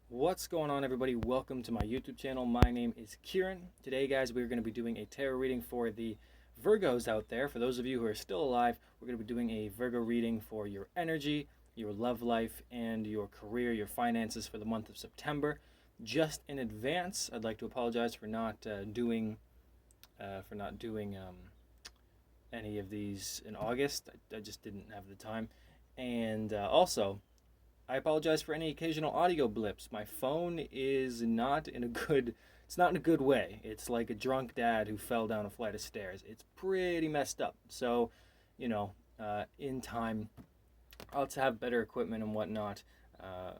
What's going on, everybody? Welcome to my YouTube channel. My name is Kieran. Today, guys, we're going to be doing a tarot reading for the Virgos out there. For those of you who are still alive, we're going to be doing a Virgo reading for your energy, your love life, and your career, your finances for the month of September. Just in advance, I'd like to apologize for not doing any of these in August. I just didn't have the time, and also, I apologize for any occasional audio blips. My phone is not in a good it's not in a good way. It's like a drunk dad who fell down a flight of stairs. It's pretty messed up. So, in time, I'll have better equipment and whatnot. I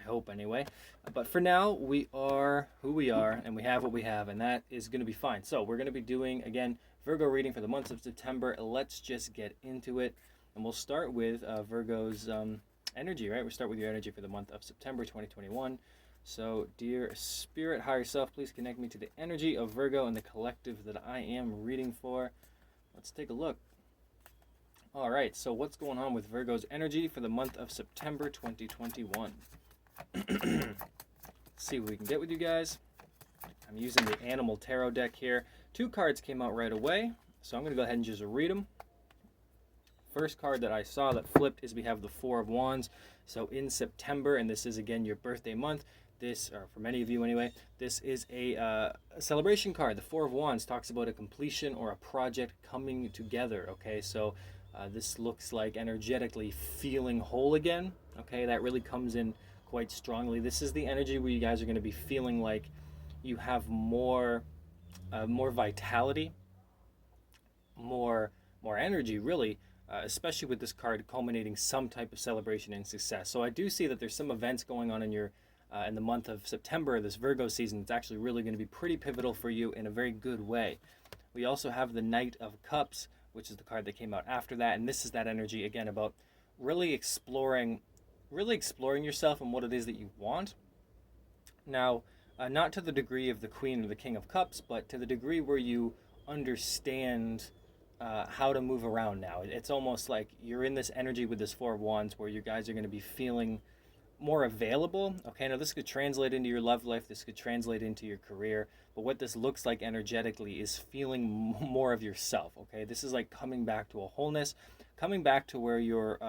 hope anyway. But for now, we are who we are, and we have what we have, and that is going to be fine. So we're going to be doing, again, Virgo reading for the month of September. Let's just get into it. And we'll start with Virgo's energy, right? We'll start with your energy for the month of September 2021. So, dear Spirit, higher self, please connect me to the energy of Virgo and the collective that I am reading for. Let's take a look. All right, so what's going on with Virgo's energy for the month of September 2021? Let's see what we can get with you guys. I'm using the Animal Tarot deck here. 2 cards came out right away, so I'm going to go ahead and just read them. First card that I saw that flipped is we have the Four of Wands. So in September, and this is again your birthday month, this, or for many of you anyway, this is a celebration card. The Four of Wands talks about a completion or a project coming together, okay? So this looks like energetically feeling whole again, okay? That really comes in quite strongly. This is the energy where you guys are going to be feeling like you have more vitality, more energy, really. Especially with this card culminating some type of celebration and success. So I do see that there's some events going on in your in the month of September, this Virgo season. It's actually really going to be pretty pivotal for you in a very good way. We also have the Knight of Cups, which is the card that came out after that, and this is that energy again about really exploring yourself and what it is that you want. Now, not to the degree of the Queen or the King of Cups, but to the degree where you understand how to move around now. It's almost like you're in this energy with this Four of Wands where you guys are going to be feeling more available. Okay, now this could translate into your love life, this could translate into your career, but what this looks like energetically is feeling more of yourself. Okay, this is like coming back to a wholeness, coming back to where you're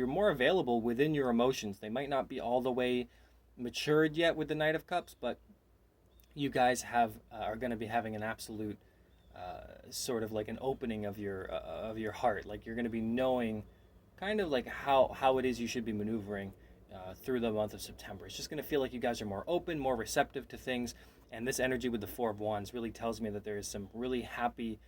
more available within your emotions. They might not be all the way matured yet with the Knight of Cups, but you guys are going to be having an absolute sort of like an opening of your heart. Like you're going to be knowing kind of like how it is you should be maneuvering through the month of September. It's just going to feel like you guys are more open, more receptive to things, and this energy with the Four of Wands really tells me that there is some really happy,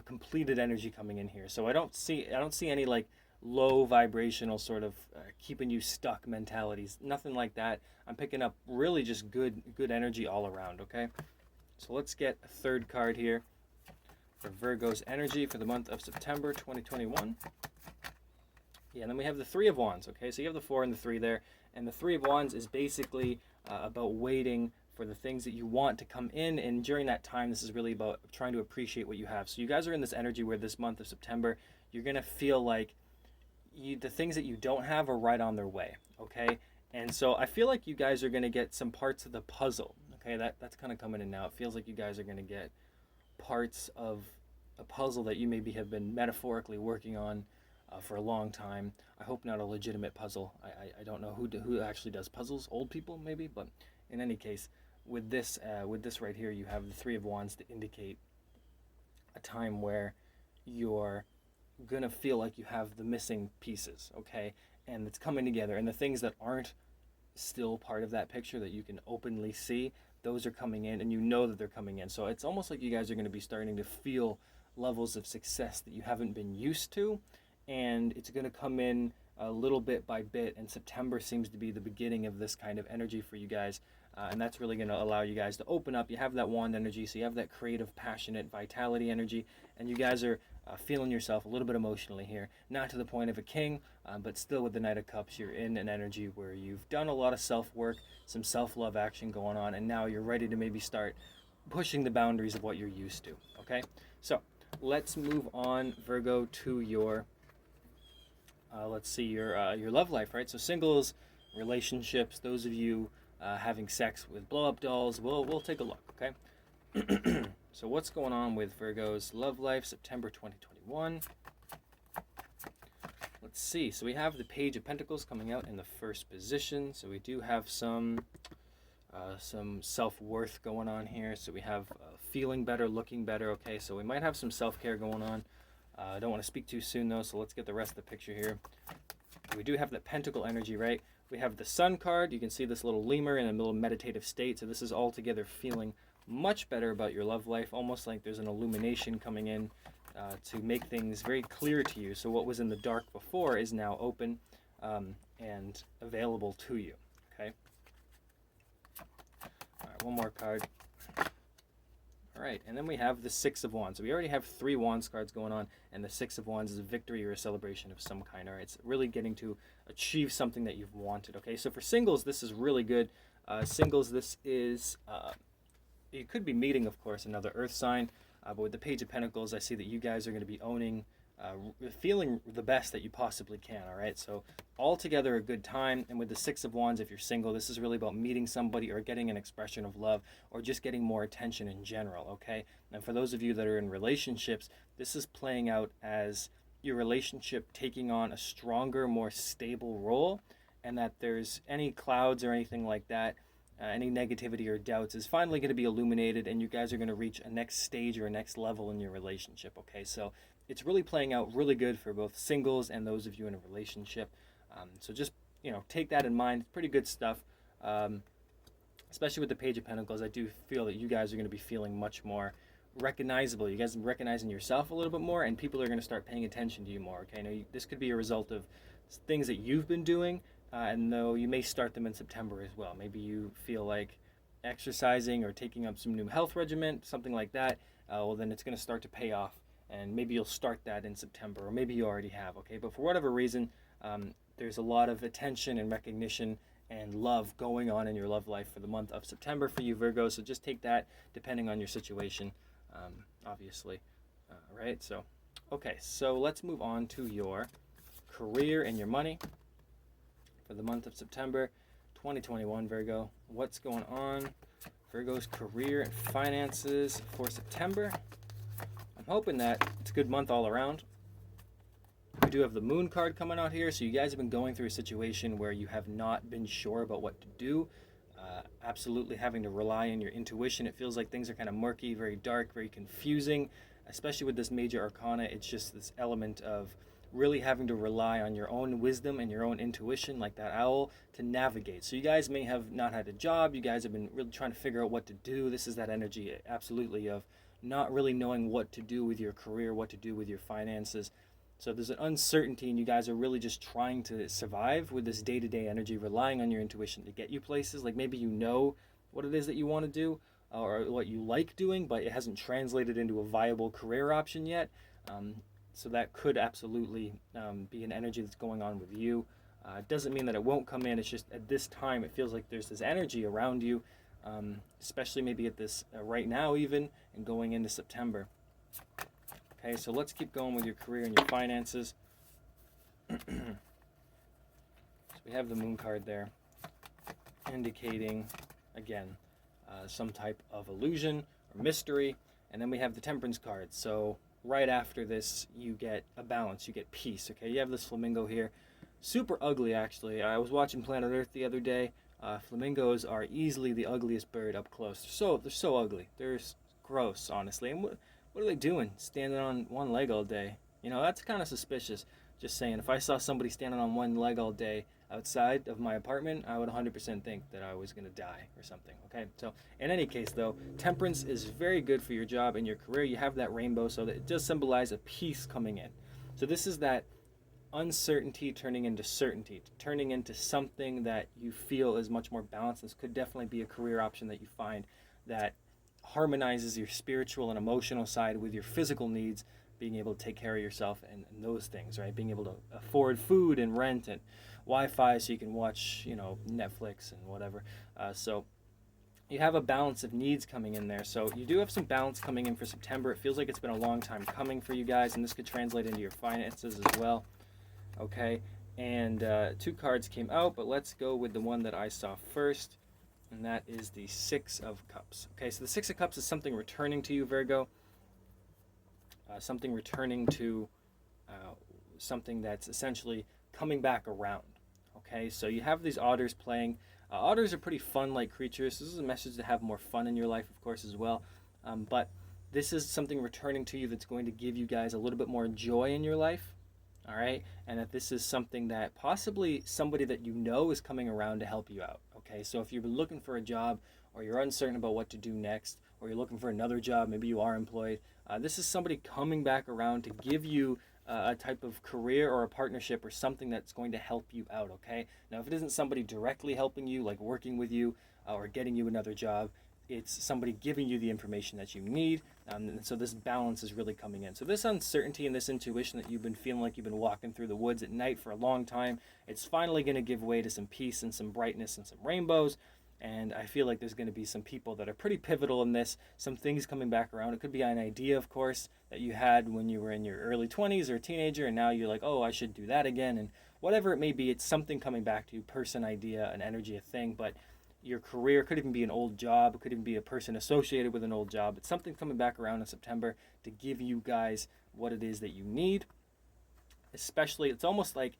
completed energy coming in here. So I don't see any like low vibrational sort of keeping you stuck mentalities, nothing like that. I'm picking up really just good energy all around. Okay. So let's get a third card here for Virgo's energy for the month of September 2021. Yeah, and then we have the Three of Wands, okay? So you have the 4 and the 3 there. And the Three of Wands is basically about waiting for the things that you want to come in. And during that time, this is really about trying to appreciate what you have. So you guys are in this energy where this month of September, you're going to feel like the things that you don't have are right on their way, okay? And so I feel like you guys are going to get some parts of the puzzle. Okay, that's kind of coming in now. It feels like you guys are going to get parts of a puzzle that you maybe have been metaphorically working on for a long time. I hope not a legitimate puzzle. I don't know who actually does puzzles. Old people maybe, but in any case, with this right here, you have the Three of Wands to indicate a time where you're going to feel like you have the missing pieces, okay? And it's coming together, and the things that aren't still part of that picture that you can openly see, those are coming in, and you know that they're coming in. So it's almost like you guys are going to be starting to feel levels of success that you haven't been used to, and it's going to come in a little bit by bit, and September seems to be the beginning of this kind of energy for you guys, and that's really going to allow you guys to open up. You have that wand energy, so you have that creative, passionate, vitality energy, and you guys are feeling yourself a little bit emotionally here. Not to the point of a king, but still with the Knight of Cups, you're in an energy where you've done a lot of self-work, some self-love action going on, and now you're ready to maybe start pushing the boundaries of what you're used to, okay? So let's move on, Virgo, to your let's see, your love life, right? So singles, relationships, those of you having sex with blow-up dolls, we'll take a look, okay? So what's going on with Virgo's love life, September 2021? Let's see. So we have the Page of Pentacles coming out in the first position. So we do have some self-worth going on here. So we have feeling better, looking better. Okay, so we might have some self-care going on. I don't want to speak too soon though, so let's get the rest of the picture here. We do have the Pentacle energy, right? We have the Sun card. You can see this little lemur in a little meditative state. So this is all together feeling much better about your love life, almost like there's an illumination coming in to make things very clear to you. So what was in the dark before is now open and available to you, okay? All right, one more card. All right, and then we have the Six of Wands. So we already have 3 Wands cards going on, and the Six of Wands is a victory or a celebration of some kind. All right, it's really getting to achieve something that you've wanted. Okay, so for singles, this is really good. Singles, this is you could be meeting, of course, another Earth sign, but with the Page of Pentacles, I see that you guys are going to be owning, feeling the best that you possibly can. All right, so altogether a good time. And with the Six of Wands, if you're single, this is really about meeting somebody or getting an expression of love or just getting more attention in general. Okay, and for those of you that are in relationships, this is playing out as your relationship taking on a stronger, more stable role, and that there's any clouds or anything like that, any negativity or doubts is finally going to be illuminated, and you guys are going to reach a next stage or a next level in your relationship. Okay, so it's really playing out really good for both singles and those of you in a relationship. So just, take that in mind. Pretty good stuff, especially with the Page of Pentacles. I do feel that you guys are going to be feeling much more recognizable. You guys are recognizing yourself a little bit more, and people are going to start paying attention to you more. Okay, now this could be a result of things that you've been doing, and though you may start them in September as well. Maybe you feel like exercising or taking up some new health regimen, something like that. Well, then it's going to start to pay off, and maybe you'll start that in September, or maybe you already have. Okay, but for whatever reason, there's a lot of attention and recognition and love going on in your love life for the month of September for you, Virgo. So just take that depending on your situation, obviously. Right, so okay, so let's move on to your career and your money for the month of September 2021, Virgo. What's going on? Virgo's career and finances for September. I'm hoping that it's a good month all around. We do have the Moon card coming out here, so you guys have been going through a situation where you have not been sure about what to do. Absolutely having to rely on your intuition. It feels like things are kind of murky, very dark, very confusing, especially with this major arcana. It's just this element of really having to rely on your own wisdom and your own intuition, like that owl, to navigate. So you guys may have not had a job. You guys have been really trying to figure out what to do. This is that energy, absolutely, of not really knowing what to do with your career, what to do with your finances. So there's an uncertainty, and you guys are really just trying to survive with this day-to-day energy, relying on your intuition to get you places. Like maybe you know what it is that you want to do or what you like doing, but it hasn't translated into a viable career option yet. So that could absolutely be an energy that's going on with you. It doesn't mean that it won't come in. It's just at this time it feels like there's this energy around you, especially maybe at this right now even, and going into September. Okay, so let's keep going with your career and your finances. So we have the Moon card there, indicating, again, some type of illusion or mystery. And then we have the Temperance card. So right after this, you get a balance, you get peace. Okay, you have this flamingo here. Super ugly, actually. I was watching Planet Earth the other day. Flamingos are easily the ugliest bird up close. They're so ugly. They're gross, honestly. And what are they doing? Standing on one leg all day? That's kind of suspicious. Just saying, if I saw somebody standing on one leg all day outside of my apartment, I would 100% think that I was going to die or something. Okay, so in any case, though, temperance is very good for your job and your career. You have that rainbow, so that it does symbolize a peace coming in. So this is that uncertainty turning into certainty, turning into something that you feel is much more balanced. This could definitely be a career option that you find that harmonizes your spiritual and emotional side with your physical needs, being able to take care of yourself and those things, right? Being able to afford food and rent and Wi-Fi so you can watch, Netflix and whatever. So you have a balance of needs coming in there. So you do have some balance coming in for September. It feels like it's been a long time coming for you guys, and this could translate into your finances as well. Okay, And two cards came out, but let's go with the one that I saw first, and that is the Six of Cups. Okay, so the Six of Cups is something returning to you, Virgo. Something returning to something that's essentially coming back around. Okay, so you have these otters playing. Otters are pretty fun-like creatures. This is a message to have more fun in your life, of course, as well. But this is something returning to you that's going to give you guys a little bit more joy in your life. All right, and that this is something that possibly somebody that you know is coming around to help you out. Okay, so if you're looking for a job, or you're uncertain about what to do next, or you're looking for another job, maybe you are employed, this is somebody coming back around to give you a type of career or a partnership or something that's going to help you out. Okay, now if it isn't somebody directly helping you, like working with you or getting you another job, it's somebody giving you the information that you need. And so this balance is really coming in. So this uncertainty and this intuition that you've been feeling like you've been walking through the woods at night for a long time, it's finally going to give way to some peace and some brightness and some rainbows. And I feel like there's going to be some people that are pretty pivotal in this, some things coming back around. It could be an idea, of course, that you had when you were in your early 20s or a teenager, and now you're like, oh, I should do that again. And whatever it may be, it's something coming back to you, person, idea, an energy, a thing. But your career could even be an old job. It could even be a person associated with an old job. It's something coming back around in September to give you guys what it is that you need. Especially, it's almost like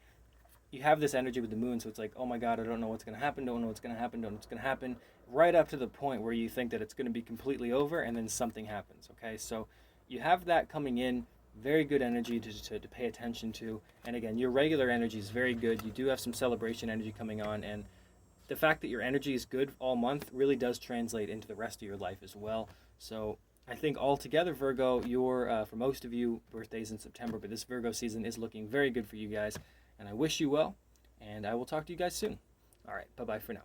you have this energy with the moon, so it's like, oh my god, I don't know what's going to happen, don't know what's going to happen, don't know what's going to happen, right up to the point where you think that it's going to be completely over, and then something happens. Okay, so you have that coming in, very good energy to pay attention to. And again, your regular energy is very good. You do have some celebration energy coming on, and the fact that your energy is good all month really does translate into the rest of your life as well. So I think altogether, Virgo, for most of you, birthdays in September, but this Virgo season is looking very good for you guys. And I wish you well, and I will talk to you guys soon. All right, bye-bye for now.